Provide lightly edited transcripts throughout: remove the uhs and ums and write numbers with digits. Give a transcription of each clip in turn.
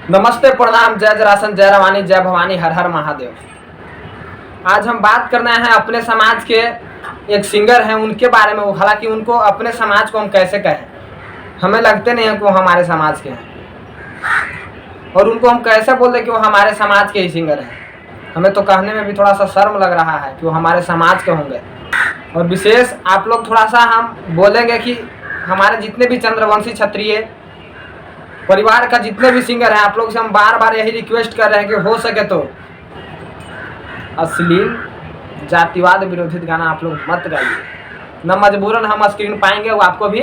नमस्ते, प्रणाम, जय जरासन, जय रवानी, जय भवानी, हर हर महादेव। आज हम बात करना है अपने समाज के एक सिंगर हैं उनके बारे में। हालांकि उनको अपने समाज को हम कैसे कहें, हमें लगते नहीं है कि वो हमारे समाज के हैं, और उनको हम कैसे बोल दें कि वो हमारे समाज के ही सिंगर हैं। हमें तो कहने में भी थोड़ा सा शर्म लग रहा है कि वो हमारे समाज के होंगे। और विशेष आप लोग थोड़ा सा हम बोलेंगे कि हमारे जितने भी चंद्रवंशी क्षत्रिय परिवार का जितने भी सिंगर हैं, आप लोग से हम बार बार यही रिक्वेस्ट कर रहे हैं कि हो सके तो अश्लील जातिवाद विरोधी गाना आप लोग मत गाइए। न मजबूरन हम स्क्रीन पाएंगे, वो आपको भी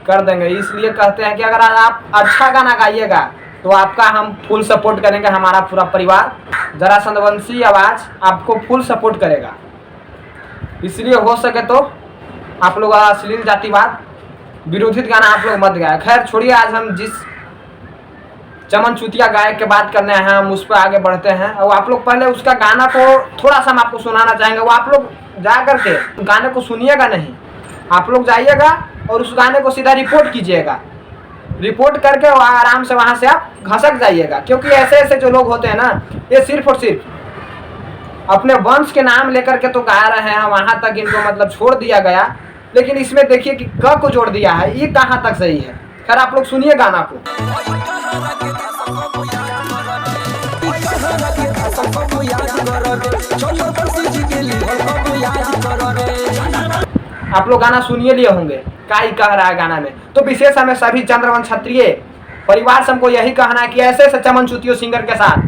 कर देंगे। इसलिए कहते हैं कि अगर आप अच्छा गाना गाइएगा तो आपका हम फुल सपोर्ट करेंगे। हमारा पूरा परिवार जरासंधवंशी आवाज़ आपको फुल सपोर्ट करेगा। इसलिए हो सके तो आप लोग अश्लील जातिवाद विरोधी गाना आप लोग मत गाए। खैर छोड़िए, आज हम जिस चमन चुतिया गायक के बात करने हैं हम उस पर आगे बढ़ते हैं। और आप लोग पहले उसका गाना को थोड़ा सा हम आपको सुनाना चाहेंगे। वो आप लोग जा करके गाने को सुनिएगा नहीं, आप लोग जाइएगा और उस गाने को सीधा रिपोर्ट कीजिएगा। रिपोर्ट करके आराम से वहाँ से आप घसक जाइएगा। क्योंकि ऐसे ऐसे जो लोग होते हैं ना, ये सिर्फ और सिर्फ अपने वंश के नाम लेकर के तो गा रहे हैं, वहाँ तक इनको मतलब छोड़ दिया गया। लेकिन इसमें देखिए कि क को जोड़ दिया है, ये कहाँ तक सही है। खैर आप लोग सुनिए गाना को। आप लोग गाना सुनिए लिए होंगे क्या ही कह रहा है गाना में। तो विशेष हमें सभी चंद्रवंश क्षत्रिय परिवार से हमको यही कहना है कि ऐसे ऐसे चमन चुतियों सिंगर के साथ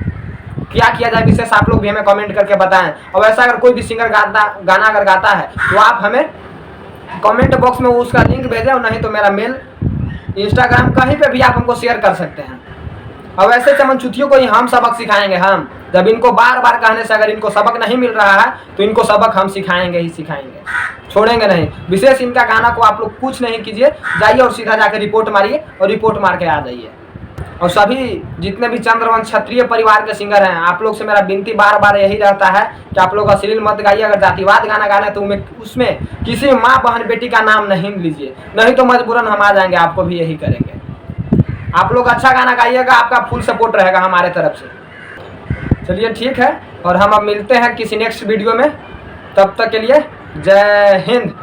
क्या किया जाए। विशेष आप लोग भी हमें कमेंट करके बताएं। और ऐसा अगर कोई भी सिंगर गाना अगर गाता है तो आप हमें कमेंट बॉक्स में उसका लिंक भेजें, और नहीं तो मेरा मेल, इंस्टाग्राम, कहीं पे भी आप हमको शेयर कर सकते हैं। अब ऐसे चमन चुतियों को ही हम सबक सिखाएंगे। हम जब इनको बार बार कहने से अगर इनको सबक नहीं मिल रहा है तो इनको सबक हम सिखाएंगे ही सिखाएंगे, छोड़ेंगे नहीं। विशेष इनका गाना को आप लोग कुछ नहीं कीजिए, जाइए और सीधा जाकर रिपोर्ट मारिए और रिपोर्ट मार के आ जाइए। और सभी जितने भी चंद्रवंश क्षत्रिय परिवार के सिंगर हैं, आप लोग से मेरा विनती बार बार यही रहता है कि आप लोग अश्लील मत गाइए। अगर जातिवाद गाना गाना है तो उसमें किसी माँ बहन बेटी का नाम नहीं लीजिए, नहीं तो मजबूरन हम आ जाएंगे, आपको भी यही करेंगे। आप लोग अच्छा गाना गाइएगा, आपका फुल सपोर्ट रहेगा हमारे तरफ से। चलिए ठीक है, और हम अब मिलते हैं किसी नेक्स्ट वीडियो में। तब तक के लिए जय हिंद।